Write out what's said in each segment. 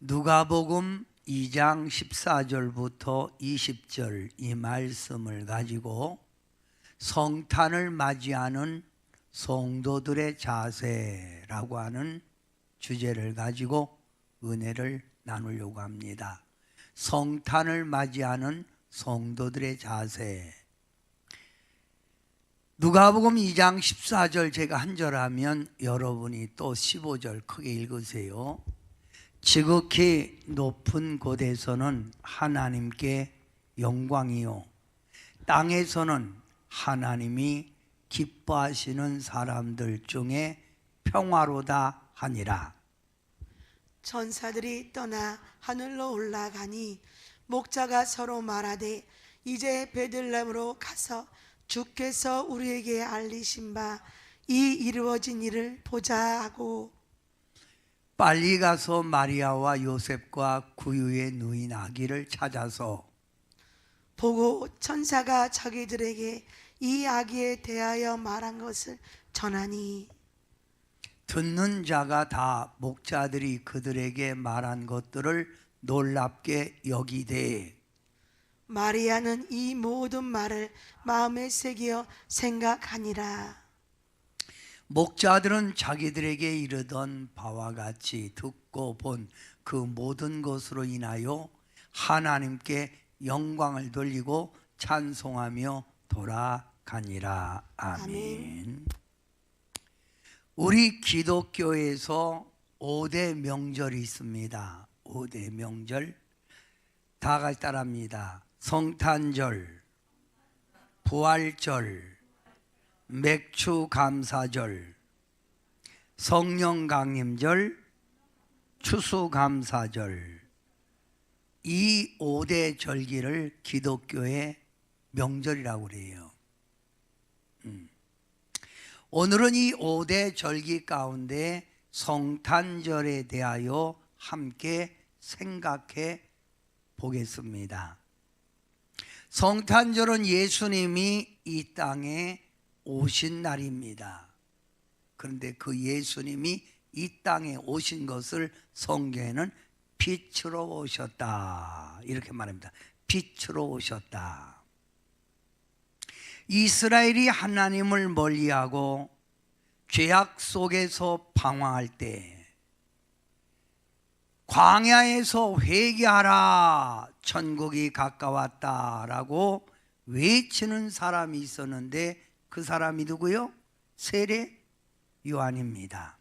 누가복음 2장 14절부터 20절 이 말씀을 가지고 성탄을 맞이하는 성도들의 자세라고 하는 주제를 가지고 은혜를 나누려고 합니다. 성탄을 맞이하는 성도들의 자세. 누가복음 2장 14절 제가 한 절 하면 여러분이 또 15절 크게 읽으세요. 지극히 높은 곳에서는 하나님께 영광이요 땅에서는 하나님이 기뻐하시는 사람들 중에 평화로다 하니라. 천사들이 떠나 하늘로 올라가니 목자가 서로 말하되 이제 베들레헴으로 가서 주께서 우리에게 알리신 바 이 이루어진 일을 보자 하고 빨리 가서 마리아와 요셉과 구유에 누인 아기를 찾아서 보고 천사가 자기들에게 이 아기에 대하여 말한 것을 전하니 듣는 자가 다 목자들이 그들에게 말한 것들을 놀랍게 여기되 마리아는 이 모든 말을 마음에 새겨 생각하니라. 목자들은 자기들에게 이르던 바와 같이 듣고 본 그 모든 것으로 인하여 하나님께 영광을 돌리고 찬송하며 돌아가니라. 아멘. 우리 기독교에서 5대 명절이 있습니다. 5대 명절 다 같이 따라합니다. 성탄절, 부활절, 맥주감사절, 성령강림절, 추수감사절. 이 5대 절기를 기독교의 명절이라고 그래요. 오늘은 이 5대 절기 가운데 성탄절에 대하여 함께 생각해 보겠습니다. 성탄절은 예수님이 이 땅에 오신 날입니다. 그런데 그 예수님이 이 땅에 오신 것을 성경에는 빛으로 오셨다 이렇게 말합니다. 빛으로 오셨다. 이스라엘이 하나님을 멀리하고 죄악 속에서 방황할 때 광야에서 회개하라 천국이 가까웠다라고 외치는 사람이 있었는데 그 사람이 누구요? 세례 요한입니다.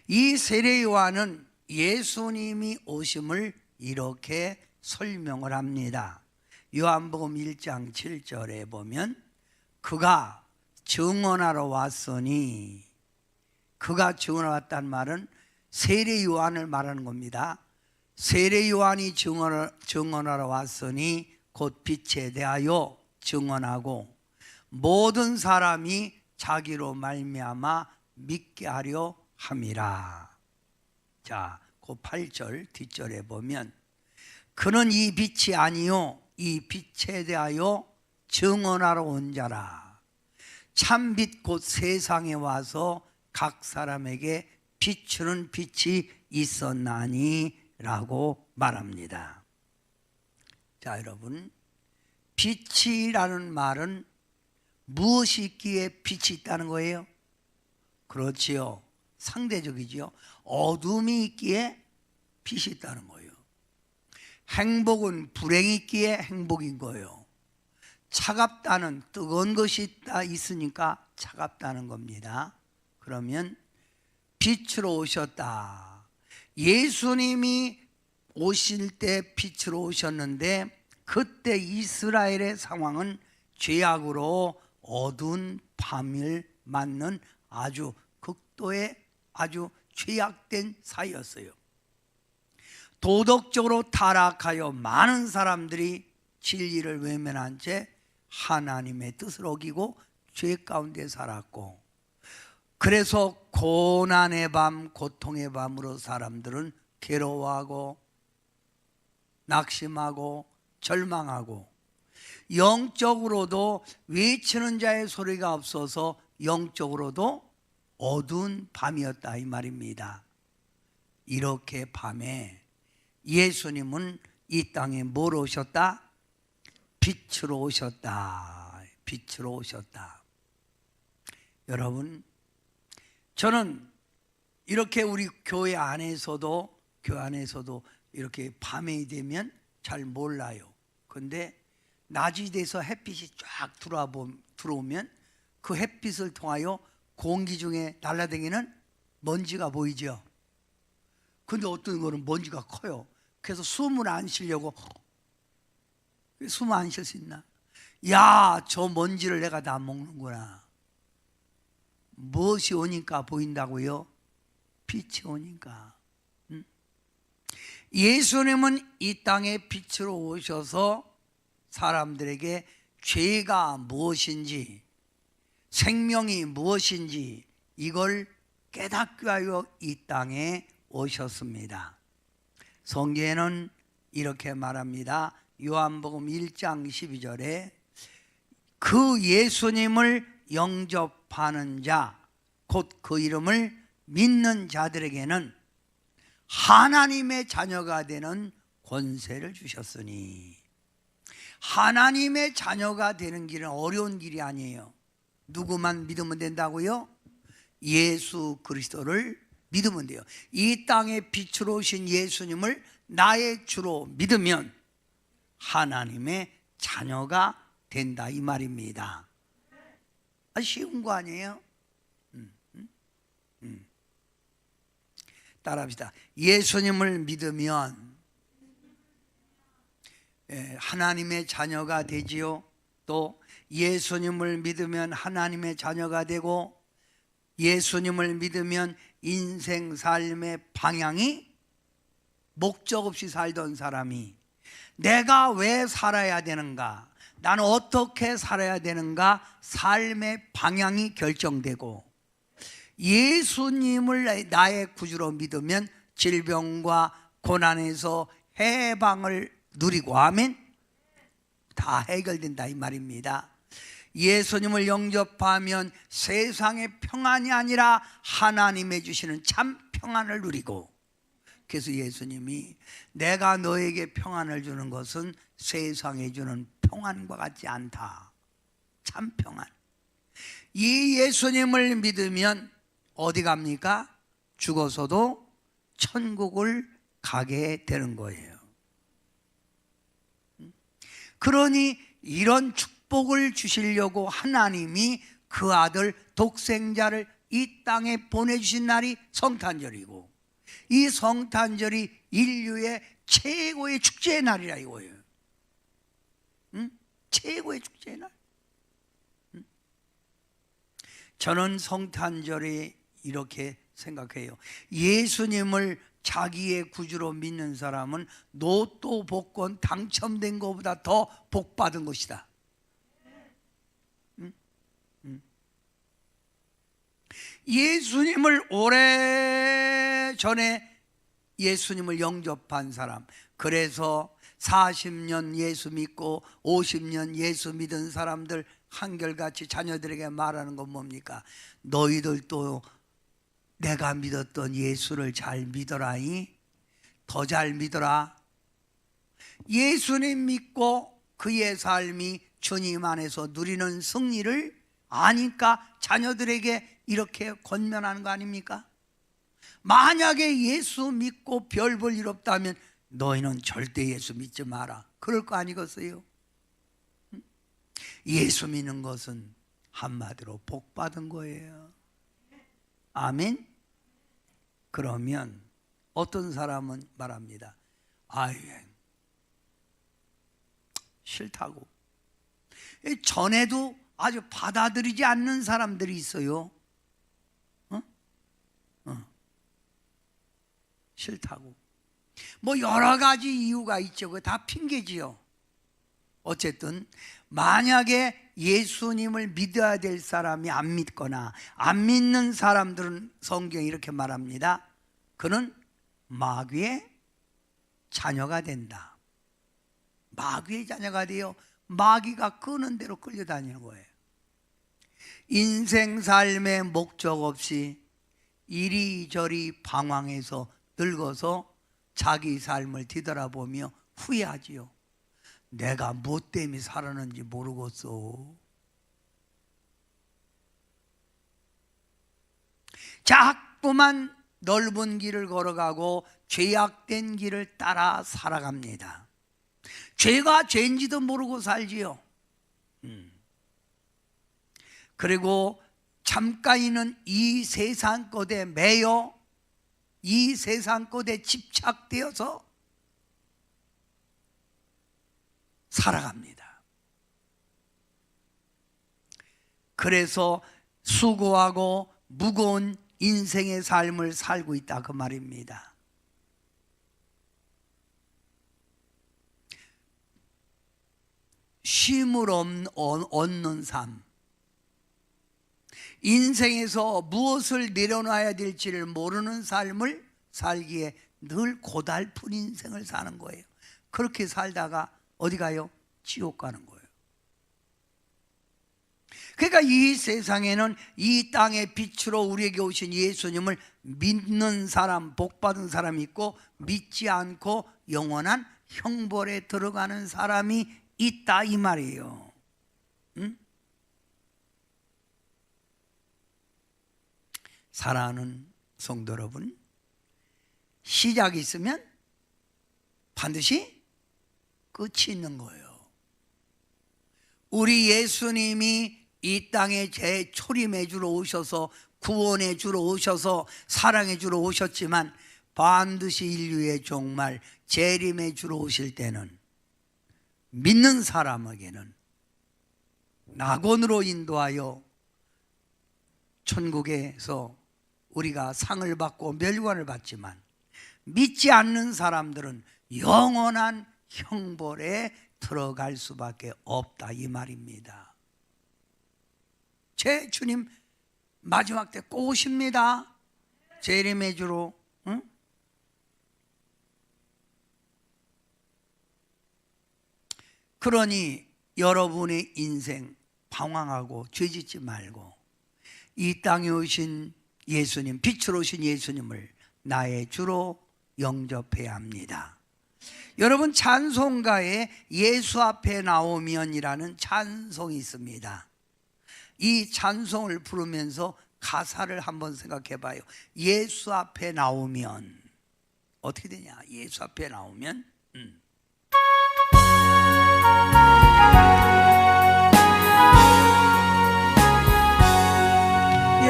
이 세례 요한은 예수님이 오심을 이렇게 설명을 합니다. 요한복음 1장 7절에 보면 그가 증언하러 왔으니, 그가 증언하러 왔다는 말은 세례 요한을 말하는 겁니다. 세례 요한이 증언하러 왔으니 곧 빛에 대하여 증언하고 모든 사람이 자기로 말미암아 믿게 하려 함이라. 자, 그 8절 뒷절에 보면 그는 이 빛이 아니요 이 빛에 대하여 증언하러 온 자라. 참빛 곧 세상에 와서 각 사람에게 비추는 빛이 있었나니 라고 말합니다. 자, 여러분, 빛이라는 말은 무엇이 있기에 빛이 있다는 거예요? 그렇지요. 상대적이지요. 어둠이 있기에 빛이 있다는 거예요. 행복은 불행이 있기에 행복인 거예요. 차갑다는 뜨거운 것이 있으니까 차갑다는 겁니다. 그러면 빛으로 오셨다. 예수님이 오실 때 빛으로 오셨는데 그때 이스라엘의 상황은 죄악으로 어두운 밤을 맞는 아주 극도의 아주 죄악된 사이였어요. 도덕적으로 타락하여 많은 사람들이 진리를 외면한 채 하나님의 뜻을 어기고 죄 가운데 살았고, 그래서 고난의 밤, 고통의 밤으로 사람들은 괴로워하고 낙심하고 절망하고 영적으로도 외치는 자의 소리가 없어서 영적으로도 어두운 밤이었다 이 말입니다. 이렇게 밤에 예수님은 이 땅에 뭐로 오셨다? 빛으로 오셨다. 빛으로 오셨다. 여러분, 저는 이렇게 우리 교회 안에서도 이렇게 밤이 되면 잘 몰라요. 근데 낮이 돼서 햇빛이 쫙 들어오면 그 햇빛을 통하여 공기 중에 날아다니는 먼지가 보이죠. 근데 어떤 거는 먼지가 커요. 그래서 숨을 안 쉬려고, 숨 안 쉴 수 있나? 야, 저 먼지를 내가 다 먹는구나. 무엇이 오니까 보인다고요? 빛이 오니까. 예수님은 이 땅에 빛으로 오셔서 사람들에게 죄가 무엇인지, 생명이 무엇인지 이걸 깨닫게 하여 이 땅에 오셨습니다. 성경에는 이렇게 말합니다. 요한복음 1장 12절에 그 예수님을 영접하는 자, 곧 그 이름을 믿는 자들에게는 하나님의 자녀가 되는 권세를 주셨으니. 하나님의 자녀가 되는 길은 어려운 길이 아니에요. 누구만 믿으면 된다고요? 예수 그리스도를 믿으면 돼요. 이 땅에 빛으로 오신 예수님을 나의 주로 믿으면 하나님의 자녀가 된다, 이 말입니다. 쉬운 거 아니에요? 따라합시다. 예수님을 믿으면 하나님의 자녀가 되지요. 또 예수님을 믿으면 하나님의 자녀가 되고, 예수님을 믿으면 인생 삶의 방향이 목적 없이 살던 사람이 내가 왜 살아야 되는가, 나는 어떻게 살아야 되는가, 삶의 방향이 결정되고, 예수님을 나의 구주로 믿으면 질병과 고난에서 해방을 누리고, 아멘, 다 해결된다, 이 말입니다. 예수님을 영접하면 세상의 평안이 아니라 하나님의 주시는 참 평안을 누리고, 그래서 예수님이 내가 너에게 평안을 주는 것은 세상에 주는 평안과 같지 않다, 참 평안. 이 예수님을 믿으면 어디 갑니까? 죽어서도 천국을 가게 되는 거예요. 그러니 이런 축복을 주시려고 하나님이 그 아들 독생자를 이 땅에 보내주신 날이 성탄절이고, 이 성탄절이 인류의 최고의 축제의 날이라 이거예요. 최고의 축제의 날. 저는 성탄절이 이렇게 생각해요. 예수님을 자기의 구주로 믿는 사람은 로또 복권 당첨된 것보다 더 복받은 것이다. 예수님을 오래전에 예수님을 영접한 사람, 그래서 40년 예수 믿고 50년 예수 믿은 사람들 한결같이 자녀들에게 말하는 건 뭡니까? 너희들도 내가 믿었던 예수를 잘 믿어라이, 더 잘 믿어라. 예수님 믿고 그의 삶이 주님 안에서 누리는 승리를 아니까 자녀들에게 이렇게 권면하는 거 아닙니까? 만약에 예수 믿고 별 볼 일 없다면 너희는 절대 예수 믿지 마라, 그럴 거 아니겠어요? 예수 믿는 것은 한마디로 복 받은 거예요. 아멘. 그러면 어떤 사람은 말합니다. 아유, 싫다고. 전에도 아주 받아들이지 않는 사람들이 있어요. 싫다고. 뭐 여러 가지 이유가 있죠. 그거 다 핑계지요. 어쨌든 만약에 예수님을 믿어야 될 사람이 안 믿거나 안 믿는 사람들은 성경이 이렇게 말합니다. 그는 마귀의 자녀가 된다. 마귀의 자녀가 되어 마귀가 끄는 대로 끌려다니는 거예요. 인생 삶의 목적 없이 이리저리 방황해서 늙어서 자기 삶을 뒤돌아보며 후회하지요. 내가 뭐 때문에 살았는지 모르겠어. 자꾸만 넓은 길을 걸어가고 죄악된 길을 따라 살아갑니다. 죄가 죄인지도 모르고 살지요. 그리고 잠깐이는 이 세상 것에 매여 이 세상 것에 집착되어서 살아갑니다. 그래서 수고하고 무거운 인생의 삶을 살고 있다 그 말입니다. 쉼을 얻는 삶, 인생에서 무엇을 내려놔야 될지를 모르는 삶을 살기에 늘 고달픈 인생을 사는 거예요. 그렇게 살다가 어디 가요? 지옥 가는 거예요. 그러니까 이 세상에는 이 땅의 빛으로 우리에게 오신 예수님을 믿는 사람, 복받은 사람이 있고 믿지 않고 영원한 형벌에 들어가는 사람이 있다 이 말이에요. 응? 사랑하는 성도 여러분, 시작이 있으면 반드시 끝이 있는 거예요. 우리 예수님이 이 땅에 재초림해 주러 오셔서 구원해 주러 오셔서 사랑해 주러 오셨지만 반드시 인류의 종말 재림해 주러 오실 때는 믿는 사람에게는 낙원으로 인도하여 천국에서 우리가 상을 받고 멸관을 받지만 믿지 않는 사람들은 영원한 형벌에 들어갈 수밖에 없다 이 말입니다. 제 주님 마지막 때 꼭 오십니다. 재림해 주러. 응? 그러니 여러분의 인생 방황하고 죄짓지 말고 이 땅에 오신 예수님, 빛으로 오신 예수님을 나의 주로 영접해야 합니다. 여러분, 찬송가에 예수 앞에 나오면이라는 찬송이 있습니다. 이 찬송을 부르면서 가사를 한번 생각해 봐요. 예수 앞에 나오면 어떻게 되냐? 예수 앞에 나오면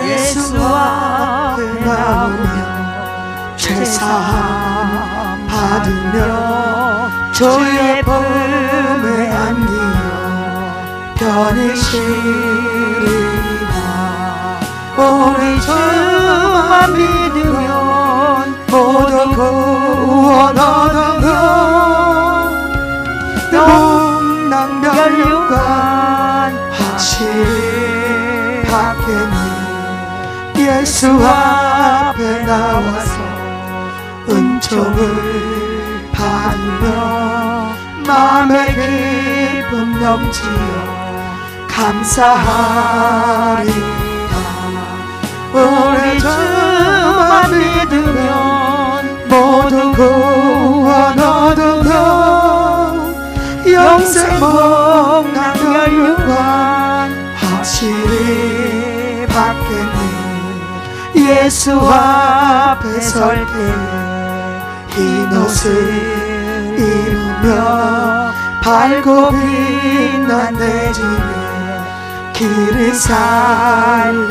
예수 앞에 나오면 죄사함 받으며 주의 품에 안기어 편히쉬리라. 우리 주만 믿으면 모두 구원 얻으며 영락멸류관 확실히 받겠니. 예수 앞에 나와서 은총을 받으며 마음의 기쁨 넘치어 감사하리라. 우리 주만 믿으면 모두 구원 얻으며 영생 복락멸류관 확실히 받겠니. 예수 앞에 설 때에 흰 옷을 입으며 밝고 빛난 내 집에 길을 살리라.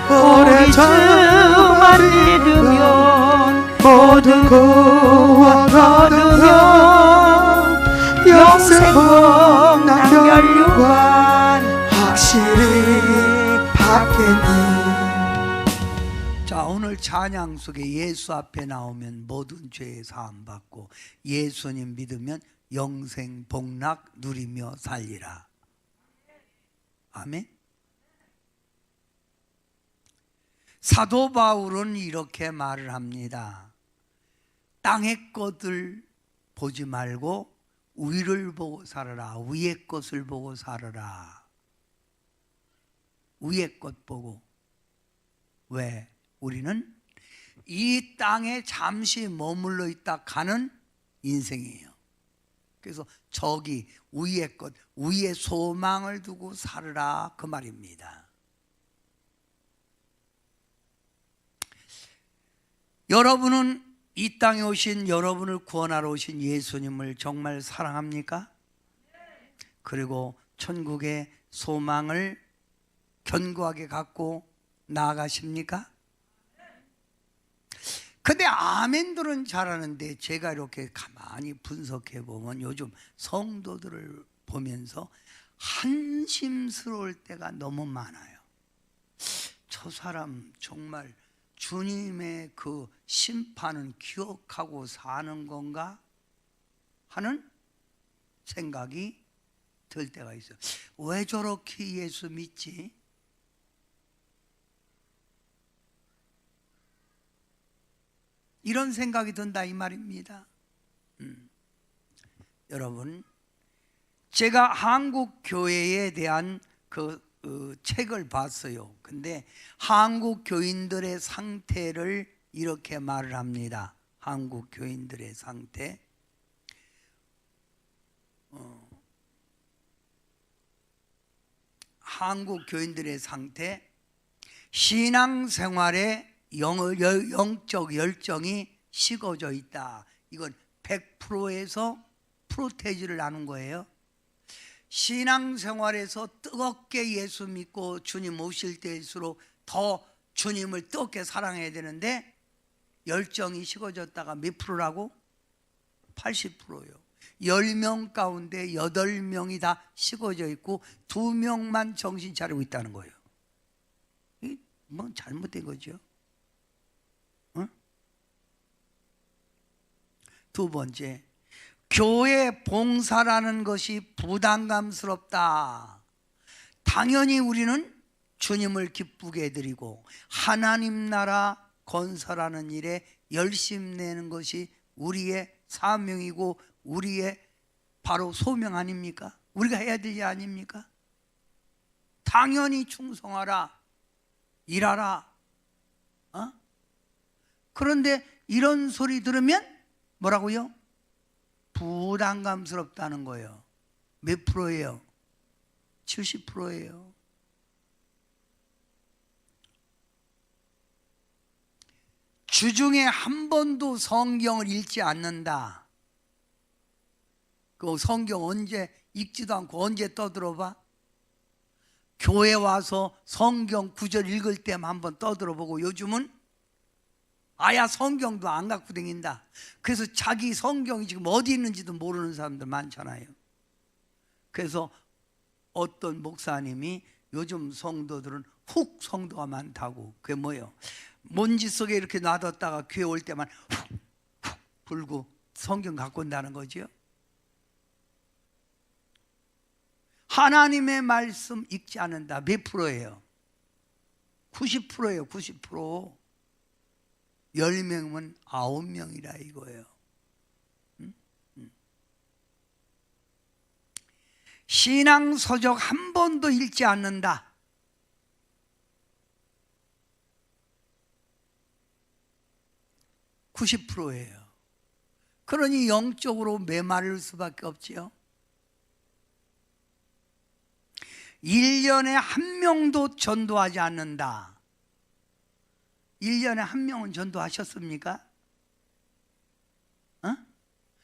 우리 주만 믿으면 모두 구원 얻으며 영생 복락멸류관 확실히 받겠니. 자, 오늘 찬양 속에 예수 앞에 나오면 모든 죄 사함 받고 예수님 믿으면 영생 복락 누리며 살리라. 아멘. 사도 바울은 이렇게 말을 합니다. 땅의 것을 보지 말고 위를 보고 살아라. 위의 것을 보고 살아라. 위의 것 보고. 왜? 우리는 이 땅에 잠시 머물러 있다 가는 인생이에요. 그래서 저기 위의 것, 위의 소망을 두고 살으라 그 말입니다. 여러분은 이 땅에 오신 여러분을 구원하러 오신 예수님을 정말 사랑합니까? 그리고 천국의 소망을 견고하게 갖고 나아가십니까? 근데 아멘들은 잘하는데 제가 이렇게 가만히 분석해 보면 요즘 성도들을 보면서 한심스러울 때가 너무 많아요. 저 사람 정말 주님의 그 심판은 기억하고 사는 건가 하는 생각이 들 때가 있어요. 왜 저렇게 예수 믿지? 이런 생각이 든다 이 말입니다. 여러분, 제가 한국 교회에 대한 그 책을 봤어요. 근데 한국 교인들의 상태를 이렇게 말을 합니다. 한국 교인들의 상태. 한국 교인들의 상태. 신앙생활에 영적 열정이 식어져 있다. 이건 100%에서 프로테이지를 나눈 거예요. 신앙생활에서 뜨겁게 예수 믿고 주님 오실 때일수록 더 주님을 뜨겁게 사랑해야 되는데 열정이 식어졌다가 몇 프로라고? 80%예요. 10명 가운데 8명이 다 식어져 있고 2명만 정신 차리고 있다는 거예요. 뭐 잘못된 거죠. 응? 두 번째, 교회 봉사라는 것이 부담감스럽다. 당연히 우리는 주님을 기쁘게 해드리고 하나님 나라 건설하는 일에 열심 내는 것이 우리의 사명이고 우리의 바로 소명 아닙니까? 우리가 해야 될 일 아닙니까? 당연히 충성하라, 일하라. 그런데 이런 소리 들으면 뭐라고요? 부담감스럽다는 거예요. 몇 프로예요? 70%예요. 주중에 한 번도 성경을 읽지 않는다. 그 성경 언제 읽지도 않고 언제 떠들어봐? 교회 와서 성경 구절 읽을 때만 한번 떠들어보고 요즘은 아야 성경도 안 갖고 다닌다. 그래서 자기 성경이 지금 어디 있는지도 모르는 사람들 많잖아요. 그래서 어떤 목사님이 요즘 성도들은 훅 성도가 많다고. 그게 뭐예요? 먼지 속에 이렇게 놔뒀다가 교회 올 때만 훅 불고 성경 갖고 온다는 거죠. 하나님의 말씀 읽지 않는다. 몇 프로예요? 90%예요. 90%. 10명이면 9명이라 이거예요. 신앙 서적 한 번도 읽지 않는다. 90%예요. 그러니 영적으로 메마를 수밖에 없지요. 1년에 한 명도 전도하지 않는다. 1년에 한 명은 전도하셨습니까?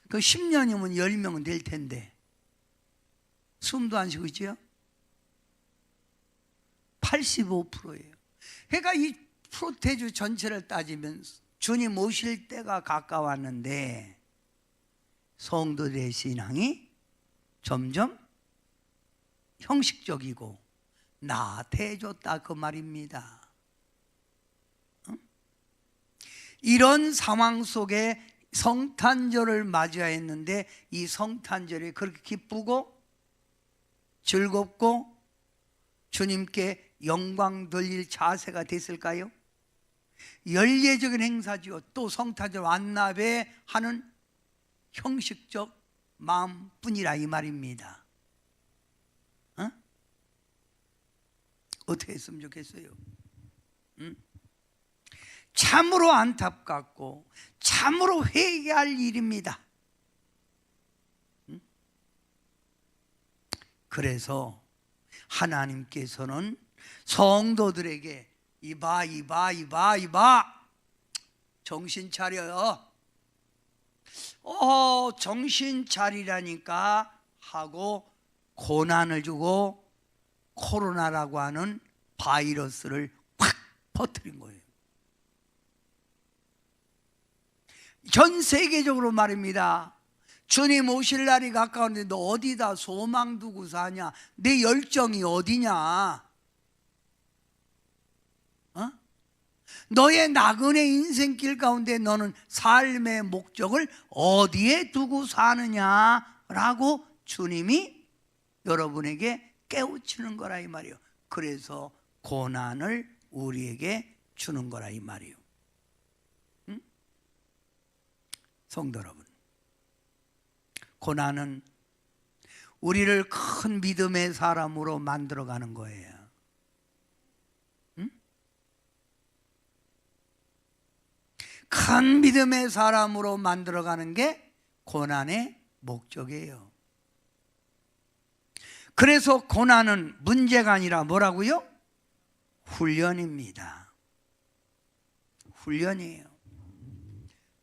그 10년이면 10명은 될 텐데 숨도 안 쉬고 있지요? 85%예요. 그러니까 이 프로테주 전체를 따지면 주님 오실 때가 가까웠는데 성도들의 신앙이 점점 형식적이고 나태해졌다 그 말입니다. 이런 상황 속에 성탄절을 맞이했는데 이 성탄절이 그렇게 기쁘고 즐겁고 주님께 영광 돌릴 자세가 됐을까요? 연례적인 행사지요. 또 성탄절 완납에 하는 형식적 마음뿐이라 이 말입니다. 어떻게 했으면 좋겠어요? 참으로 안타깝고 참으로 회개할 일입니다. 그래서 하나님께서는 성도들에게 이봐 정신 차려요. 정신 차리라니까 하고 고난을 주고 코로나라고 하는 바이러스를 확 퍼뜨린 거예요. 전 세계적으로 말입니다. 주님 오실 날이 가까운데 너 어디다 소망 두고 사냐? 내 열정이 어디냐? 너의 나그네 인생길 가운데 너는 삶의 목적을 어디에 두고 사느냐라고 주님이 여러분에게 깨우치는 거라 이 말이에요. 그래서 고난을 우리에게 주는 거라 이 말이에요. 성도 여러분, 고난은 우리를 큰 믿음의 사람으로 만들어가는 거예요. 큰 믿음의 사람으로 만들어가는 게 고난의 목적이에요. 그래서 고난은 문제가 아니라 뭐라고요? 훈련입니다. 훈련이에요.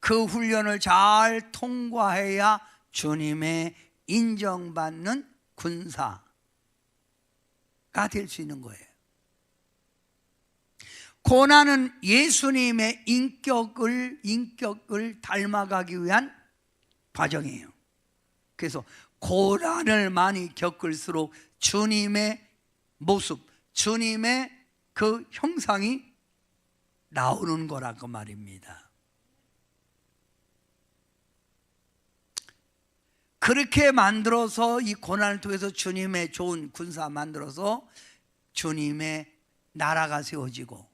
그 훈련을 잘 통과해야 주님의 인정받는 군사가 될 수 있는 거예요. 고난은 예수님의 인격을 닮아가기 위한 과정이에요. 그래서 고난을 많이 겪을수록 주님의 모습, 주님의 그 형상이 나오는 거라고 말입니다. 그렇게 만들어서 이 고난을 통해서 주님의 좋은 군사 만들어서 주님의 나라가 세워지고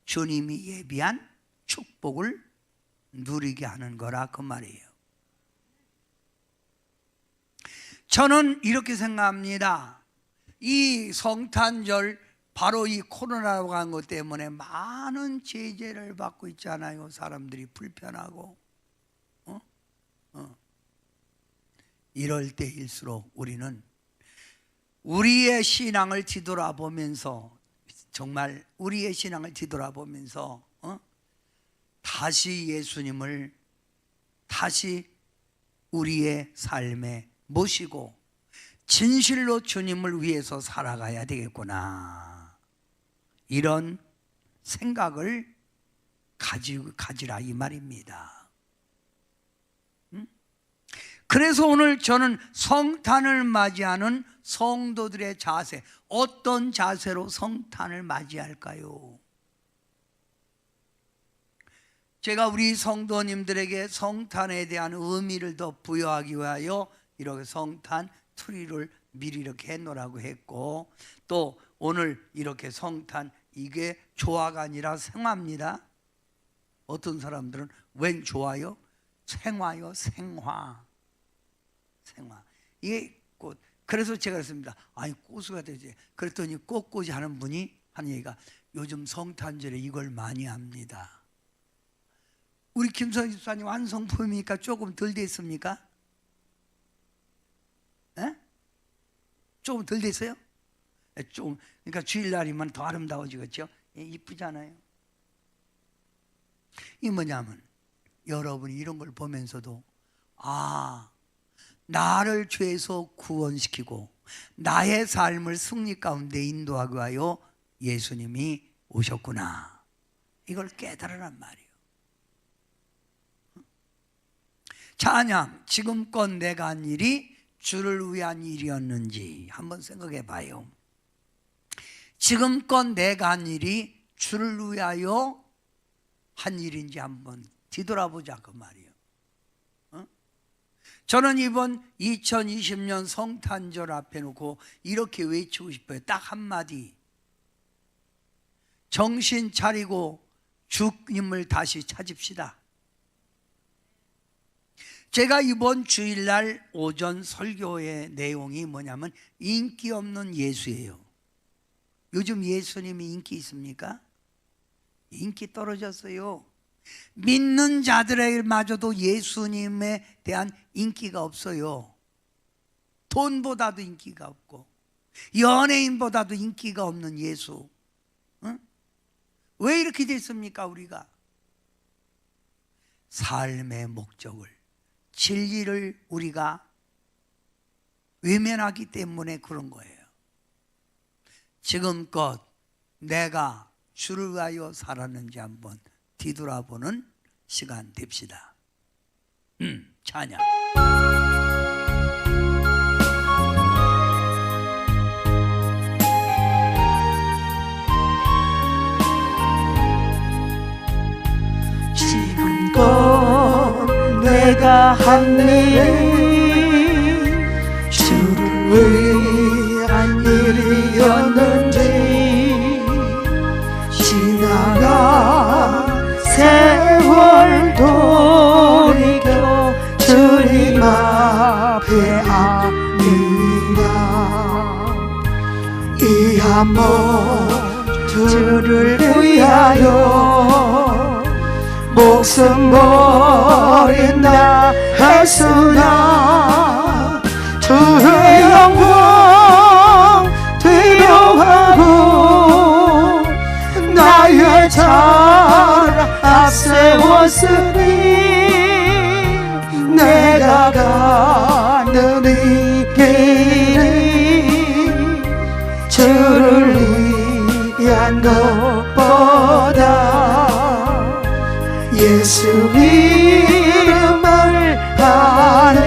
주님이 예비한 축복을 누리게 하는 거라 그 말이에요. 저는 이렇게 생각합니다. 이 성탄절 바로 이 코로나라고 하는 것 때문에 많은 제재를 받고 있잖아요. 사람들이 불편하고 이럴 때일수록 우리는 우리의 신앙을 뒤돌아보면서 정말 우리의 신앙을 뒤돌아보면서 다시 예수님을 다시 우리의 삶에 모시고 진실로 주님을 위해서 살아가야 되겠구나, 이런 생각을 가지라 이 말입니다. 그래서 오늘 저는 성탄을 맞이하는 성도들의 자세, 어떤 자세로 성탄을 맞이할까요? 제가 우리 성도님들에게 성탄에 대한 의미를 더 부여하기 위하여 이렇게 성탄 트리를 미리 이렇게 해놓으라고 했고, 또 오늘 이렇게 성탄, 이게 조화가 아니라 생화입니다. 어떤 사람들은 웬 조화요? 생화요, 생화. 이게 꽃. 그래서 제가 그랬습니다. 아니 꽃수가 되지. 그랬더니 꽃꽂이 하는 분이 하는 얘기가 요즘 성탄절에 이걸 많이 합니다. 우리 김선 집사님 완성품이니까 조금 덜 됐습니까? 에? 조금 덜 됐어요? 좀, 그러니까 주일날이면 더 아름다워지겠죠? 이쁘잖아요. 이 뭐냐면 여러분이 이런 걸 보면서도 나를 죄에서 구원시키고 나의 삶을 승리 가운데 인도하기 위하여 예수님이 오셨구나, 이걸 깨달으란 말이에요. 찬양, 지금껏 내가 한 일이 주를 위한 일이었는지 한번 생각해 봐요. 지금껏 내가 한 일이 주를 위하여 한 일인지 한번 뒤돌아보자 그 말이에요. 저는 이번 2020년 성탄절 앞에 놓고 이렇게 외치고 싶어요. 딱 한마디. 정신 차리고 주님을 다시 찾읍시다. 제가 이번 주일날 오전 설교의 내용이 뭐냐면 인기 없는 예수예요. 요즘 예수님이 인기 있습니까? 인기 떨어졌어요. 믿는 자들에게마저도 예수님에 대한 인기가 없어요. 돈보다도 인기가 없고 연예인보다도 인기가 없는 예수. 응? 왜 이렇게 됐습니까? 우리가 삶의 목적을, 진리를 우리가 외면하기 때문에 그런 거예요. 지금껏 내가 주를 위하여 살았는지 한번 뒤돌아보는 시간 됩시다. 찬양. 지금껏 내가 한 일 주를 위한 일이었는지 지나간 세월 돌이켜 주님 앞에 압니다. 이 한 번 주를 위하여 목숨 버린다 했으나 주의 영광 두려워하고 나의 자랑 앞세웠으니 내가 가는 이 길이 주를 위한 것보다 예수 이름을 아는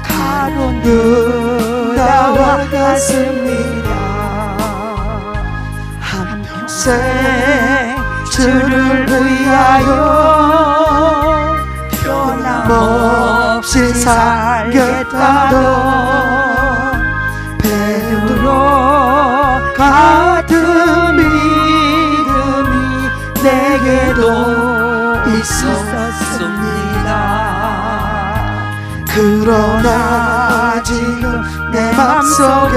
가론 유다와 같습니다. 한평생 주를 위하여 변함없이 살겠다던 베드로 같은 믿음이 내게도 있었습니다. 그러나 지금 내 맘속에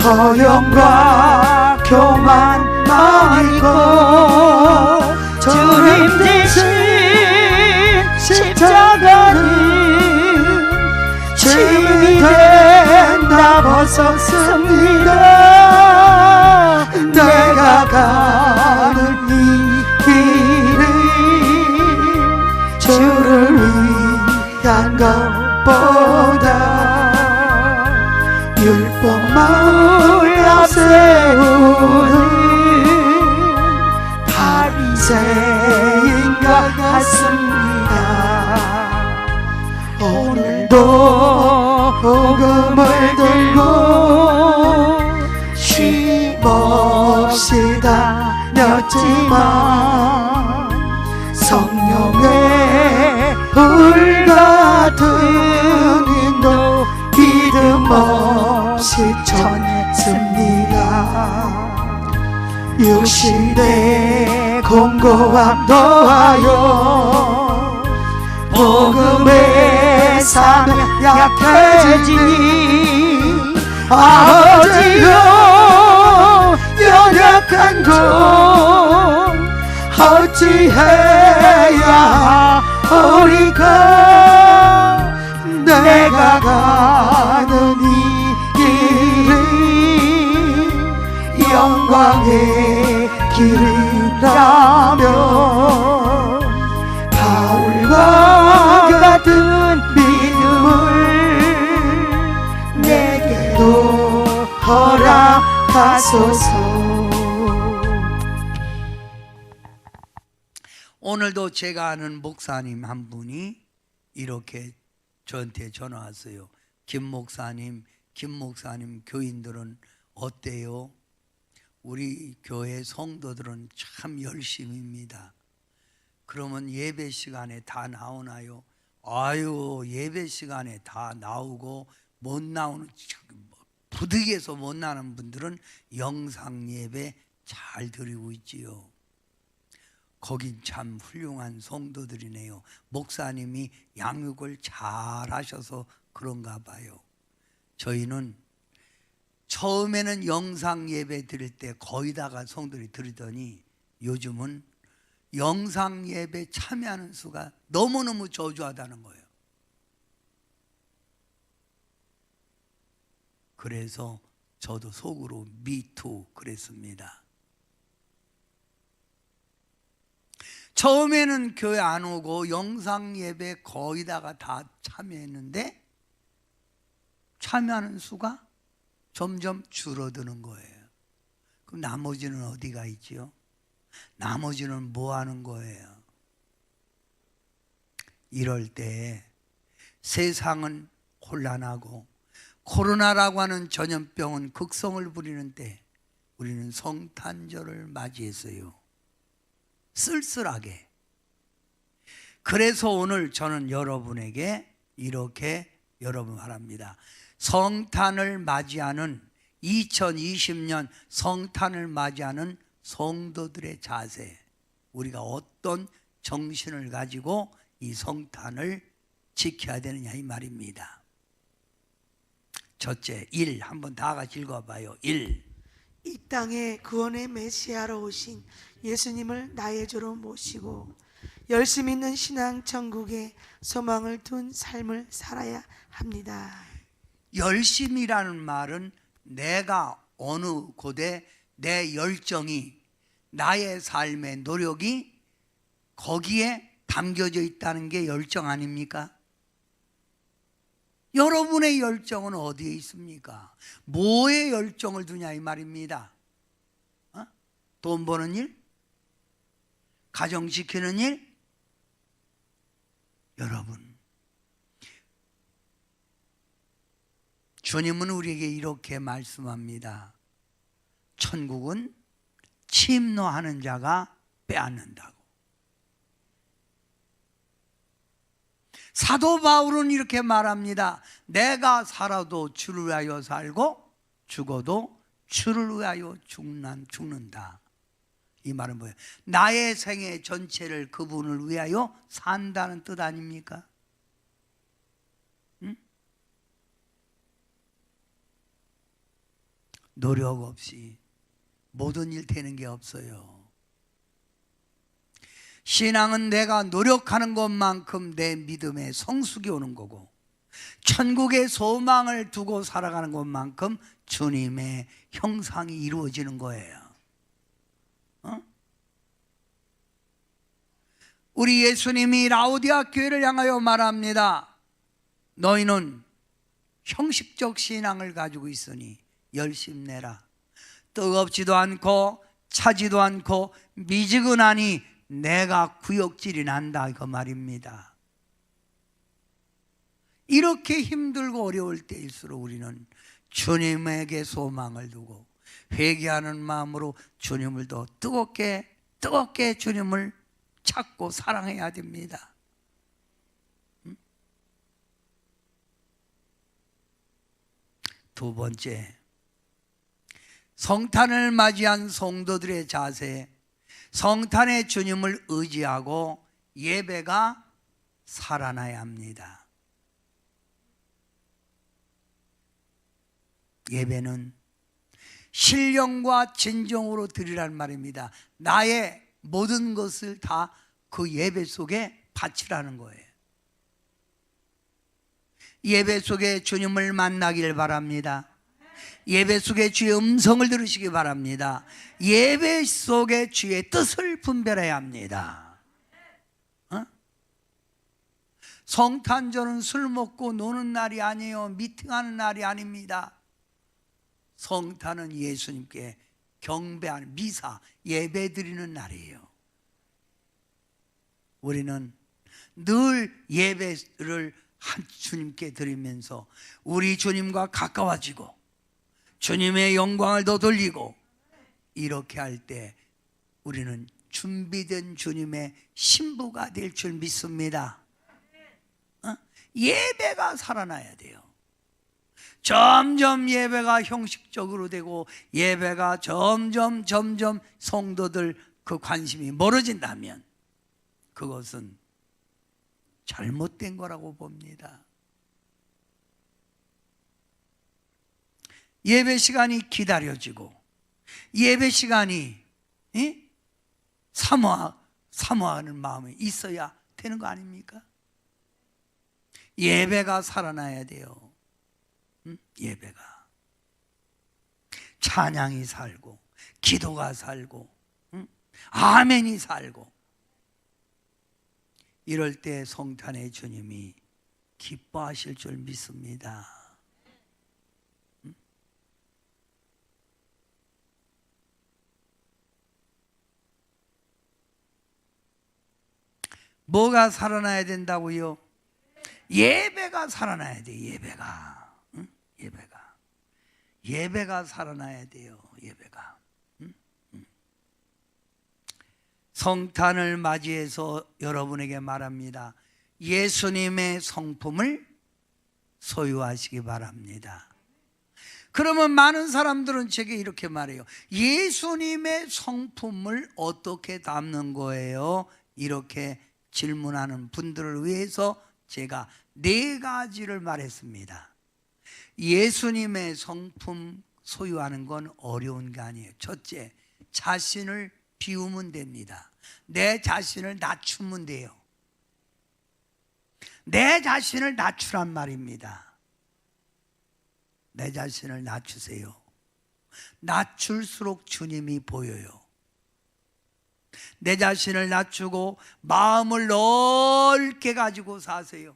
허영과 교만만 있고 주님 대신 십자가는 짐이 된다 벗었습니다. 내가 가는 이 길은 주를 위한 것보다 율법만을 앞세우는 바리새인과 같습니다. 오늘도 복음을 들고 쉼없이 다녔지만 성령의 불 같은 인도 믿음 없이 전했습니다. 육신의 공고함 더하여 복음의 사명 약해지니 아버지여 연약한 종 어찌해야 하오리까 내가 가는 이 길은 영광의 길이라며 바울과 같은 믿음을 내게도 허락하소서. 오늘도 제가 아는 목사님 한 분이 이렇게 저한테 전화 왔어요. 김 목사님 교인들은 어때요? 우리 교회 성도들은 참 열심입니다. 그러면 예배 시간에 다 나오나요? 아유, 예배 시간에 다 나오고 못 나오는, 부득이해서 못 나오는 분들은 영상 예배 잘 드리고 있지요. 거긴 참 훌륭한 성도들이네요. 목사님이 양육을 잘 하셔서 그런가 봐요. 저희는 처음에는 영상 예배 드릴 때 거의 다가 성도들이 드리더니 요즘은 영상 예배 참여하는 수가 너무너무 저조하다는 거예요. 그래서 저도 속으로 미투 그랬습니다. 처음에는 교회 안 오고 영상 예배 거의 다가 다 참여했는데 참여하는 수가 점점 줄어드는 거예요. 그럼 나머지는 어디가 있지요? 나머지는 뭐 하는 거예요? 이럴 때 세상은 혼란하고 코로나라고 하는 전염병은 극성을 부리는 때 우리는 성탄절을 맞이했어요. 쓸쓸하게. 그래서 오늘 저는 여러분에게 이렇게 여러분 바랍니다. 성탄을 맞이하는 2020년 성탄을 맞이하는 성도들의 자세, 우리가 어떤 정신을 가지고 이 성탄을 지켜야 되느냐 이 말입니다. 첫째, 1 한번 다 같이 읽어봐요. 1. 이 땅에 구원의 메시아로 오신 예수님을 나의 주로 모시고 열심 있는 신앙 천국에 소망을 둔 삶을 살아야 합니다. 열심이라는 말은 내가 어느 곳에 내 열정이, 나의 삶의 노력이 거기에 담겨져 있다는 게 열정 아닙니까? 여러분의 열정은 어디에 있습니까? 뭐에 열정을 두냐 이 말입니다. 돈 버는 일? 가정 지키는 일? 여러분, 주님은 우리에게 이렇게 말씀합니다. 천국은 침노하는 자가 빼앗는다고. 사도 바울은 이렇게 말합니다. 내가 살아도 주를 위하여 살고 죽어도 주를 위하여 죽는다. 이 말은 뭐예요? 나의 생애 전체를 그분을 위하여 산다는 뜻 아닙니까? 응? 노력 없이 모든 일 되는 게 없어요. 신앙은 내가 노력하는 것만큼 내 믿음의 성숙이 오는 거고, 천국의 소망을 두고 살아가는 것만큼 주님의 형상이 이루어지는 거예요. 우리 예수님이 라오디아 교회를 향하여 말합니다. 너희는 형식적 신앙을 가지고 있으니 열심내라. 뜨겁지도 않고 차지도 않고 미지근하니 내가 구역질이 난다 그 말입니다. 이렇게 힘들고 어려울 때일수록 우리는 주님에게 소망을 두고 회개하는 마음으로 주님을 더 뜨겁게 주님을 찾고 사랑해야 됩니다. 두 번째, 성탄을 맞이한 성도들의 자세, 성탄의 주님을 의지하고 예배가 살아나야 합니다. 예배는 신령과 진정으로 드리란 말입니다. 나의 모든 것을 다 그 예배 속에 바치라는 거예요. 예배 속에 주님을 만나길 바랍니다. 예배 속에 주의 음성을 들으시기 바랍니다. 예배 속에 주의 뜻을 분별해야 합니다. 성탄절은 술 먹고 노는 날이 아니에요. 미팅하는 날이 아닙니다. 성탄은 예수님께 경배하는 미사, 예배 드리는 날이에요. 우리는 늘 예배를 한 주님께 드리면서 우리 주님과 가까워지고 주님의 영광을 더 돌리고, 이렇게 할 때 우리는 준비된 주님의 신부가 될 줄 믿습니다. 예배가 살아나야 돼요. 점점 예배가 형식적으로 되고 예배가 점점 성도들 그 관심이 멀어진다면 그것은 잘못된 거라고 봅니다. 예배 시간이 기다려지고 예배 시간이 사모하는 마음이 있어야 되는 거 아닙니까? 예배가 살아나야 돼요. 예배가 찬양이 살고 기도가 살고 아멘이 살고 이럴 때 성탄의 주님이 기뻐하실 줄 믿습니다. 뭐가 살아나야 된다고요? 예배가 살아나야 돼. 예배가. 예배가 살아나야 돼요. 예배가. 성탄을 맞이해서 여러분에게 말합니다. 예수님의 성품을 소유하시기 바랍니다. 그러면 많은 사람들은 제게 이렇게 말해요. 예수님의 성품을 어떻게 담는 거예요? 이렇게 질문하는 분들을 위해서 제가 4가지를 말했습니다. 예수님의 성품 소유하는 건 어려운 게 아니에요. 첫째, 자신을 비우면 됩니다. 내 자신을 낮추면 돼요. 내 자신을 낮추란 말입니다. 내 자신을 낮추세요. 낮출수록 주님이 보여요. 내 자신을 낮추고 마음을 넓게 가지고 사세요.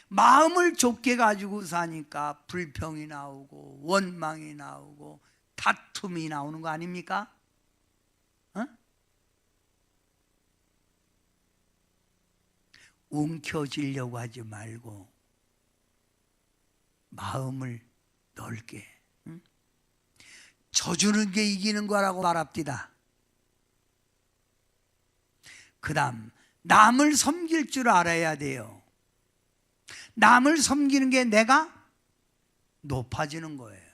마음을 좁게 가지고 사니까 불평이 나오고 원망이 나오고 다툼이 나오는 거 아닙니까? 움켜쥐려고 하지 말고 마음을 넓게. 져주는 게 이기는 거라고 말합디다. 그 다음 남을 섬길 줄 알아야 돼요. 남을 섬기는 게 내가 높아지는 거예요.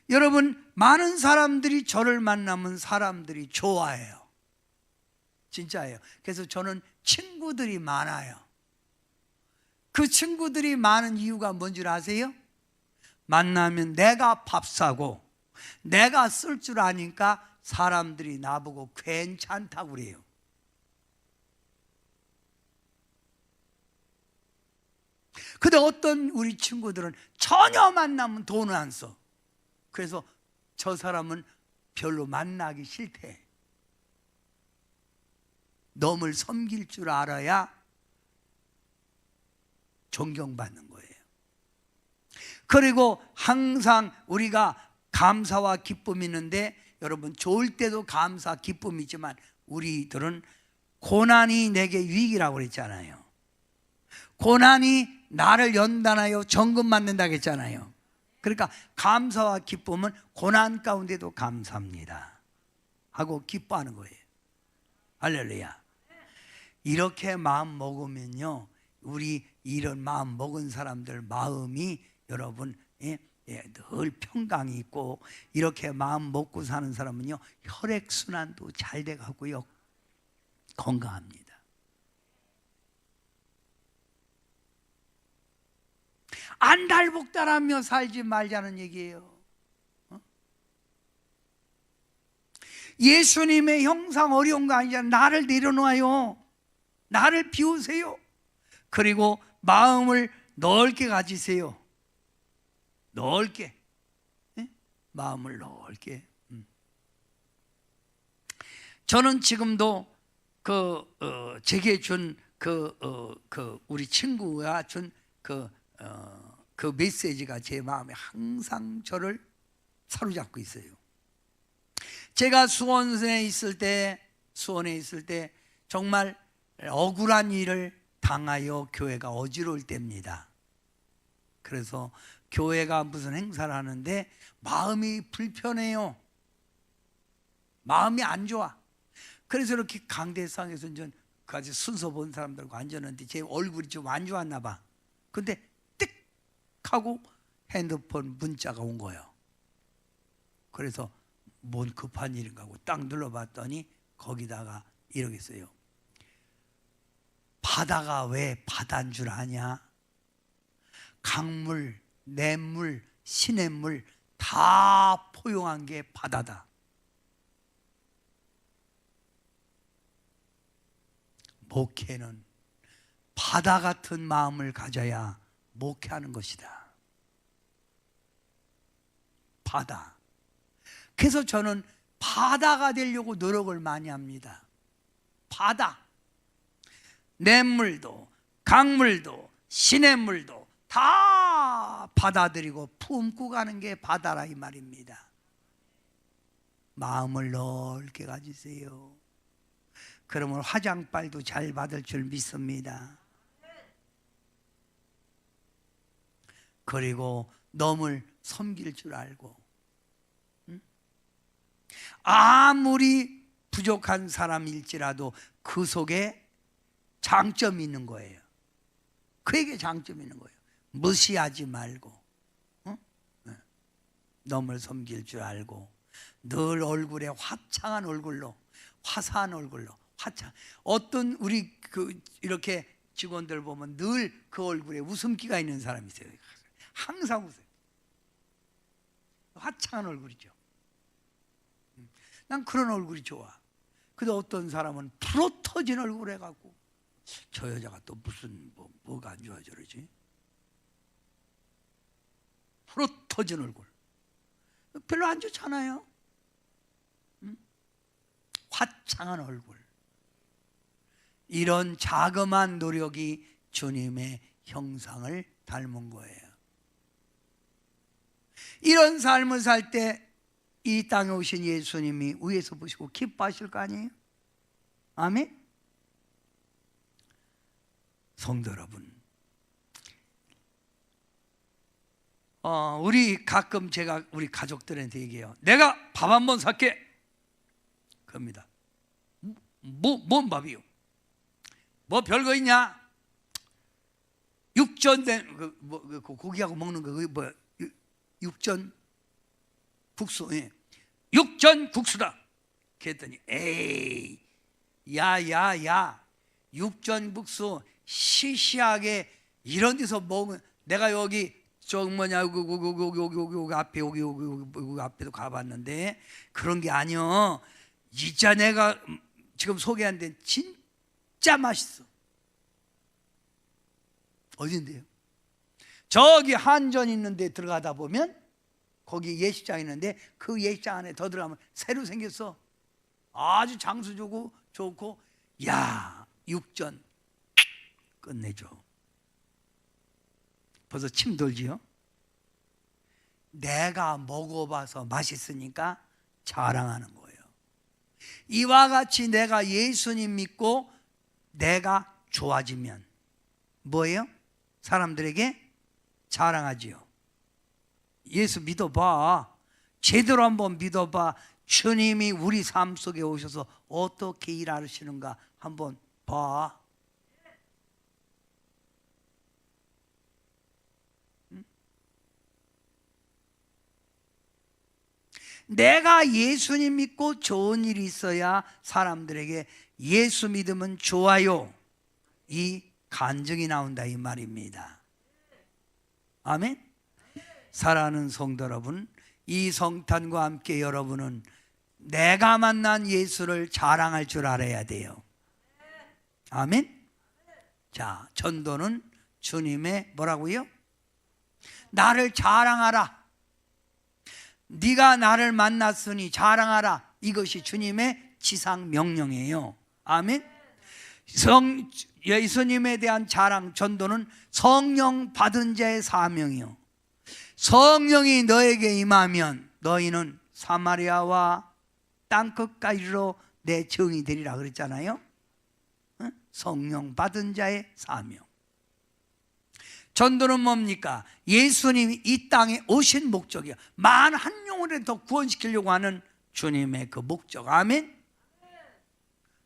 여러분, 많은 사람들이 저를 만나면 사람들이 좋아해요. 진짜예요. 그래서 저는 친구들이 많아요. 그 친구들이 많은 이유가 뭔 줄 아세요? 만나면 내가 밥 사고 내가 쓸 줄 아니까 사람들이 나보고 괜찮다고 그래요. 근데 어떤 우리 친구들은 전혀 만나면 돈을 안 써. 그래서 저 사람은 별로 만나기 싫대. 남을 섬길 줄 알아야 존경받는 거예요. 그리고 항상 우리가 감사와 기쁨이 있는데, 여러분 좋을 때도 감사 기쁨이 있지만 우리들은 고난이 내게 위기라고 그랬잖아요. 고난이 나를 연단하여 정금 맞는다고 했잖아요. 그러니까 감사와 기쁨은 고난 가운데도 감사합니다 하고 기뻐하는 거예요. 할렐루야. 이렇게 마음 먹으면요, 우리 이런 마음 먹은 사람들 마음이 여러분 늘 평강이 있고, 이렇게 마음 먹고 사는 사람은요 혈액순환도 잘 돼가고요 건강합니다. 안달복달하며 살지 말자는 얘기예요. 예수님의 형상 어려운 거 아니잖아요. 나를 내려놓아요. 나를 비우세요. 그리고 마음을 넓게 가지세요. 넓게. 마음을 넓게. 저는 지금도 제게 준 우리 친구가 준 그 메시지가 제 마음에 항상 저를 사로잡고 있어요. 제가 수원에 있을 때 정말 억울한 일을 당하여 교회가 어지러울 때입니다. 그래서 교회가 무슨 행사를 하는데 마음이 불편해요. 마음이 안 좋아. 그래서 이렇게 강대상에서 전 까지 순서 본 사람들과 앉았는데 제 얼굴이 좀 안 좋았나 봐. 근데 띡 하고 핸드폰 문자가 온 거예요. 그래서 뭔 급한 일인가 하고 딱 눌러봤더니 거기다가 이러겠어요. 바다가 왜 바다인 줄 아냐? 강물 냇물, 시냇물 다 포용한 게 바다다. 목회는 바다 같은 마음을 가져야 목회하는 것이다. 바다. 그래서 저는 바다가 되려고 노력을 많이 합니다. 바다. 냇물도 강물도 시냇물도 다 받아들이고 품고 가는 게 바다라 이 말입니다. 마음을 넓게 가지세요. 그러면 화장빨도 잘 받을 줄 믿습니다. 그리고 넘을 섬길 줄 알고, 아무리 부족한 사람일지라도 그 속에 장점이 있는 거예요. 그에게 장점이 있는 거예요. 무시하지 말고, 넘을 섬길 줄 알고, 늘 얼굴에 화창한 얼굴로, 화사한 얼굴로, 어떤 우리 이렇게 직원들 보면 늘 그 얼굴에 웃음기가 있는 사람이 있어요. 항상 웃어요. 화창한 얼굴이죠. 난 그런 얼굴이 좋아. 근데 어떤 사람은 불어터진 얼굴 해갖고 저 여자가 또 무슨 뭐가 안 좋아 저러지? 불어터진 얼굴 별로 안 좋잖아요. 화창한 얼굴. 이런 자그마한 노력이 주님의 형상을 닮은 거예요. 이런 삶을 살 때 이 땅에 오신 예수님이 위에서 보시고 기뻐하실 거 아니에요? 아멘? 성도 여러분, 우리 가끔 제가 우리 가족들한테 얘기해요. 내가 밥 한 번 살게. 그럽니다. 뭔 밥이요? 뭐 별거 있냐? 육전된 그 고기하고 먹는 거 뭐 육전 국수, 예. 육전 국수다. 그랬더니 에이, 야, 육전 국수 시시하게 이런 데서 먹으면 내가 여기 저기 뭐냐 여기 앞에 여기 앞에도 가봤는데 그런 게 아니여. 진짜 내가 지금 소개한 데는 진짜 맛있어. 어딘데요? 저기 한전 있는 데 들어가다 보면 거기 예식장 있는데 그 예식장 안에 더 들어가면 새로 생겼어. 아주 장수 좋고 야, 육전 끝내줘. 벌써 침 돌지요? 내가 먹어봐서 맛있으니까 자랑하는 거예요. 이와 같이 내가 예수님 믿고 내가 좋아지면 뭐예요? 사람들에게 자랑하지요. 예수 믿어봐. 제대로 한번 믿어봐. 주님이 우리 삶 속에 오셔서 어떻게 일하시는가 한번 봐. 내가 예수님 믿고 좋은 일이 있어야 사람들에게 예수 믿으면 좋아요, 이 간증이 나온다 이 말입니다. 아멘. 사랑하는 성도 여러분, 이 성탄과 함께 여러분은 내가 만난 예수를 자랑할 줄 알아야 돼요. 아멘. 자, 전도는 주님의 뭐라고요? 나를 자랑하라. 네가 나를 만났으니 자랑하라. 이것이 주님의 지상 명령이에요. 아멘. 예수님에 대한 자랑, 전도는 성령 받은 자의 사명이요. 성령이 너에게 임하면 너희는 사마리아와 땅끝까지로 내 증인이 되리라 그랬잖아요. 성령 받은 자의 사명. 전도는 뭡니까? 예수님이 이 땅에 오신 목적이야. 만 한 영혼을 더 구원시키려고 하는 주님의 그 목적. 아멘.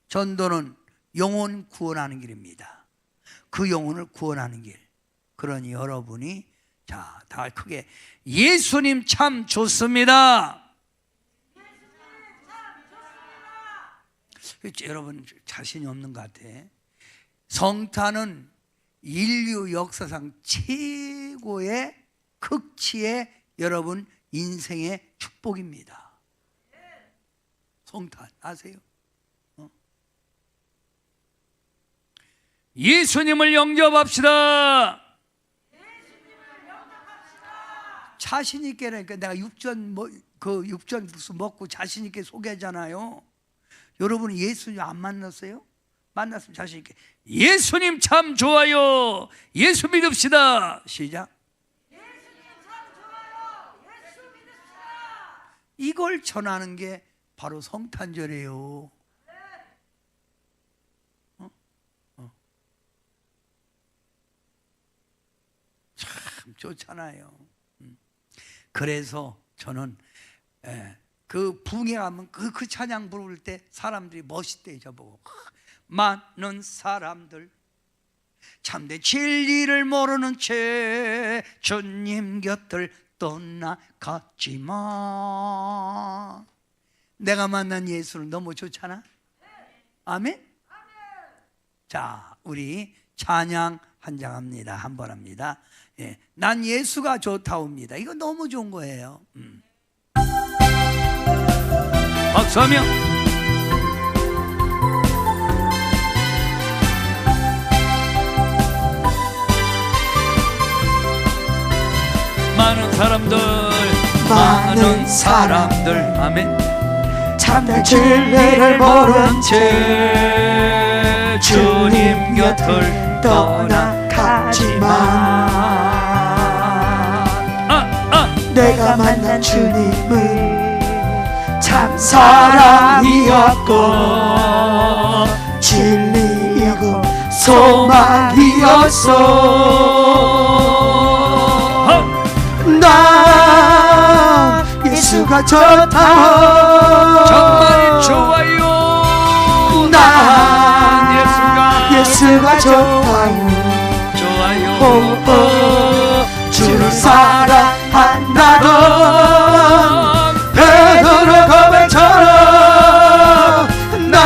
전도는 영혼 구원하는 길입니다. 그 영혼을 구원하는 길. 그러니 여러분이 자, 다 크게 예수님 참 좋습니다. 여러분 자신이 없는 것 같아. 성탄은 인류 역사상 최고의 극치의 여러분 인생의 축복입니다. 성탄 아세요? 예수님을 영접합시다. 자신 있게라니까 내가 육전 그 육전 무슨 먹고 자신 있게 소개하잖아요. 여러분 예수님 안 만났어요? 만났으면 자신 있게 예수님 참 좋아요. 예수 믿읍시다. 시작. 이걸 전하는 게 바로 성탄절이에요. 참 좋잖아요. 그래서 저는 그 붕에 가면 그 찬양 부를 때 사람들이 멋있대 저보고 많은 사람들 참된 진리를 모르는 채 주님 곁을 떠나갔지만 내가 만난 예수는 너무 좋잖아. 아멘. 자, 우리 찬양 한 장 합니다. 한 번 합니다. 예, 난 예수가 좋다옵니다. 이거 너무 좋은 거예요. 박수하며 많은 사람들 많은 사람들 아멘 참된 진리를 모른 채 주님 곁을 떠나가지만 내가 만난 주님은 참 사랑이었고 진리이고 소망이었어. 나 예수가 좋다. 정말 좋아요. 나 예수가 좋다. 좋아요. 주를 사랑한다던 베드로 고백처럼 나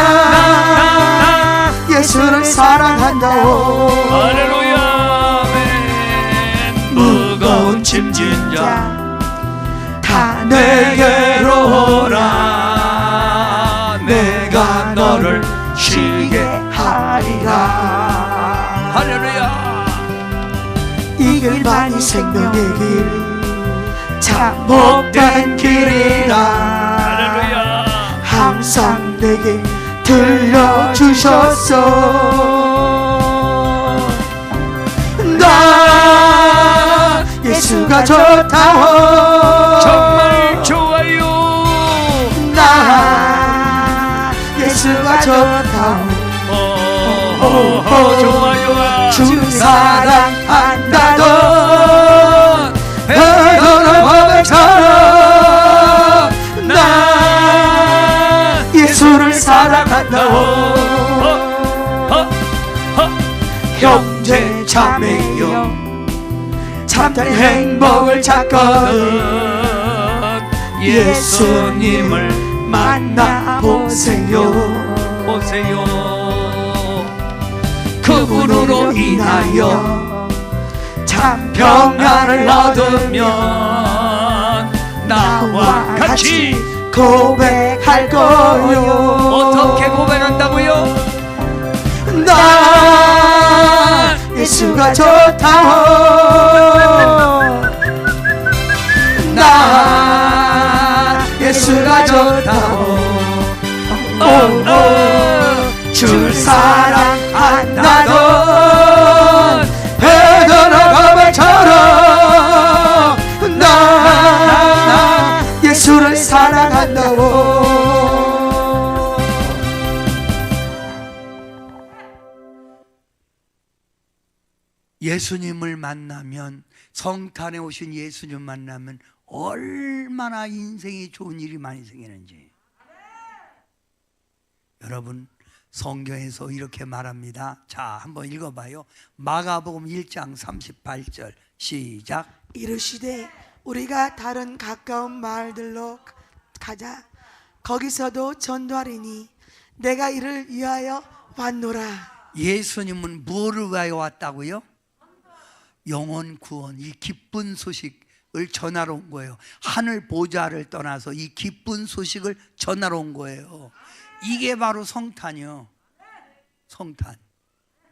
예수를 사랑한다오. 할렐루야. 아멘. 무거운 짐진 자 다 내게로 오라. 내가 너를 쉬게 하리라. 할렐루야. 이 길만이 생명의 길 참 복된 길이라. 할렐루야. 항상 내게 들려주셨어. 나 예수가 좋다오. 정말 좋아요. 나 예수가 좋다오. 좋아요. 주 사랑한다던 베드로 고백처럼 나 예수를 사랑한다오. 형제 자매여 참된 행복을 찾거든 예수님을 만나보세요. 보세요. 그분으로 인하여 참 평안을 얻으면 나와 같이 고백할 거요. 어떻게 고백한다고요? 나 예수가 좋다오. 나 예수가 좋다오. 주 사랑한다던 베드로 고백처럼 나 예수를 사랑한다오. 예수님을 만나면 성탄에 오신 예수님 만나면 얼마나 인생이 좋은 일이 많이 생기는지. 여러분 성경에서 이렇게 말합니다. 자, 한번 읽어봐요. 마가복음 1장 38절 시작. 이르시되 우리가 다른 가까운 마을들로 가자. 거기서도 전도하리니 내가 이를 위하여 왔노라. 예수님은 무엇을 위하여 왔다고요? 영혼 구원, 이 기쁜 소식, 전하러 온 거예요. 하늘 보좌를 떠나서 이 기쁜 소식을 전하러 온 거예요. 이게 바로 성탄이요. 성탄.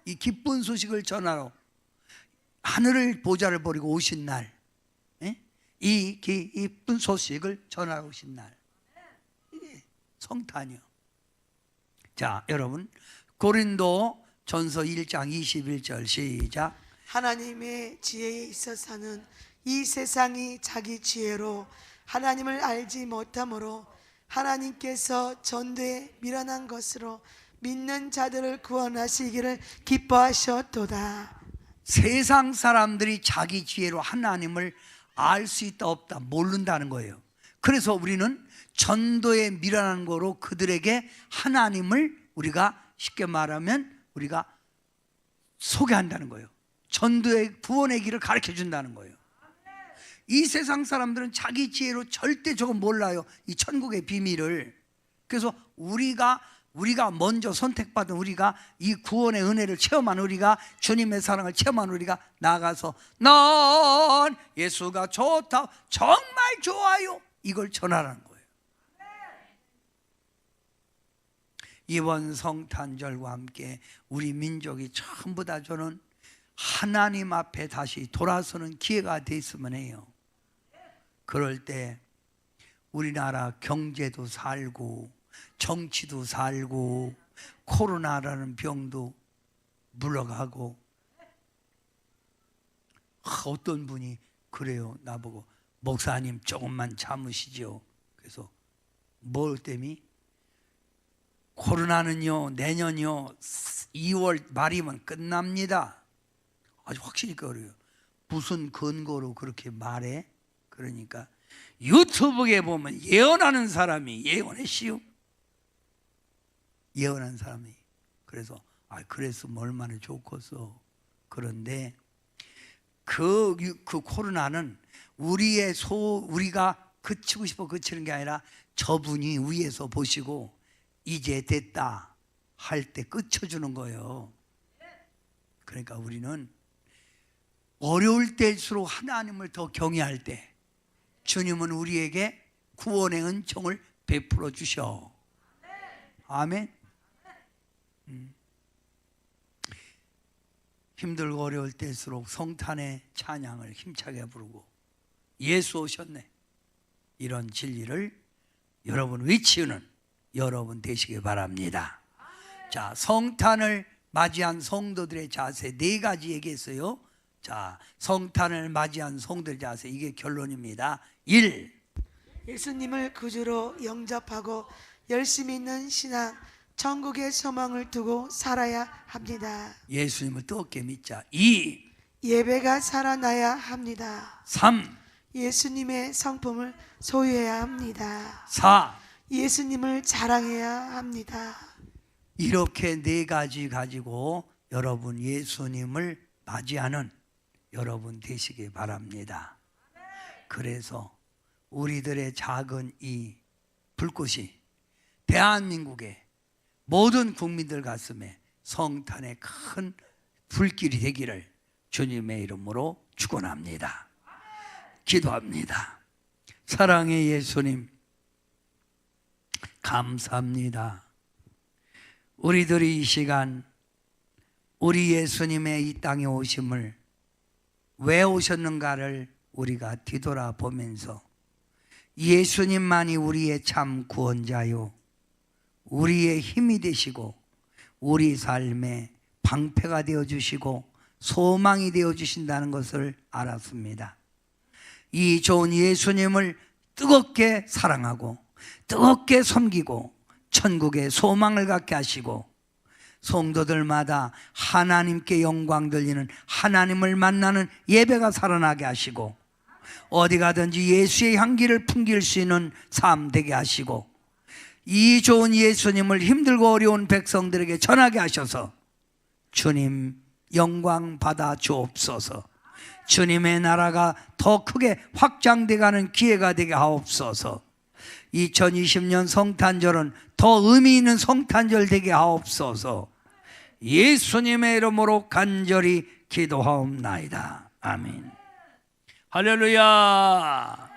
이 기쁜 소식을 전하러 하늘을 보좌를 버리고 오신 날, 이 기쁜 소식을 전하러 오신 날, 이게 성탄이요. 자, 여러분, 고린도 전서 1장 21절 시작. 하나님의 지혜에 있어서는 이 세상이 자기 지혜로 하나님을 알지 못하므로 하나님께서 전도에 미련한 것으로 믿는 자들을 구원하시기를 기뻐하셨도다. 세상 사람들이 자기 지혜로 하나님을 알 수 있다 없다 모른다는 거예요. 그래서 우리는 전도에 미련한 거로 그들에게 하나님을 우리가 쉽게 말하면 우리가 소개한다는 거예요. 전도의 구원의 길을 가르쳐 준다는 거예요. 이 세상 사람들은 자기 지혜로 절대 저거 몰라요. 이 천국의 비밀을. 그래서 우리가 먼저 선택받은 우리가 이 구원의 은혜를 체험한 우리가 주님의 사랑을 체험한 우리가 나가서 넌 예수가 좋다, 정말 좋아요, 이걸 전하라는 거예요. 이번 성탄절과 함께 우리 민족이 전부 다 저는 하나님 앞에 다시 돌아서는 기회가 됐으면 해요. 그럴 때 우리나라 경제도 살고 정치도 살고 코로나라는 병도 물러가고. 어떤 분이 그래요. 나보고 목사님 조금만 참으시죠. 그래서 뭘 때문에? 코로나는요 내년요 2월 말이면 끝납니다. 아주 확실히 그래요. 무슨 근거로 그렇게 말해? 그러니까 유튜브에 보면 예언하는 사람이 예언했시오. 예언한 사람이. 그래서 그랬으면 얼마나 좋겠어. 그런데 그 코로나는 우리가 그치고 싶어 그치는 게 아니라 저분이 위에서 보시고 이제 됐다 할 때 끝쳐주는 거예요. 그러니까 우리는 어려울 때일수록 하나님을 더 경외할 때 주님은 우리에게 구원의 은총을 베풀어 주셔. 아멘. 힘들고 어려울 때일수록 성탄의 찬양을 힘차게 부르고 예수 오셨네, 이런 진리를 여러분 외치는 여러분 되시길 바랍니다. 자, 성탄을 맞이한 성도들의 자세 4가지 얘기했어요. 자, 성탄을 맞이한 성도들의 자세, 이게 결론입니다. 1. 예수님을 구주로 영접하고 열심히 있는 신앙, 천국의 소망을 두고 살아야 합니다. 예수님을 뜨겁게 믿자. 2. 예배가 살아나야 합니다. 3. 예수님의 성품을 소유해야 합니다. 4. 예수님을 자랑해야 합니다. 이렇게 4가지 가지고 여러분 예수님을 맞이하는 여러분 되시길 바랍니다. 그래서 우리들의 작은 이 불꽃이 대한민국의 모든 국민들 가슴에 성탄의 큰 불길이 되기를 주님의 이름으로 축원합니다. 기도합니다. 사랑의 예수님, 감사합니다. 우리들이 이 시간 우리 예수님의 이 땅에 오심을 왜 오셨는가를 우리가 뒤돌아보면서 예수님만이 우리의 참 구원자요, 우리의 힘이 되시고 우리 삶의 방패가 되어주시고 소망이 되어주신다는 것을 알았습니다. 이 좋은 예수님을 뜨겁게 사랑하고 뜨겁게 섬기고 천국의 소망을 갖게 하시고 성도들마다 하나님께 영광 돌리는, 하나님을 만나는 예배가 살아나게 하시고 어디 가든지 예수의 향기를 풍길 수 있는 삶 되게 하시고 이 좋은 예수님을 힘들고 어려운 백성들에게 전하게 하셔서 주님 영광 받아 주옵소서. 주님의 나라가 더 크게 확장돼가는 기회가 되게 하옵소서. 2020년 성탄절은 더 의미 있는 성탄절 되게 하옵소서. 예수님의 이름으로 간절히 기도하옵나이다. 아멘. 할렐루야.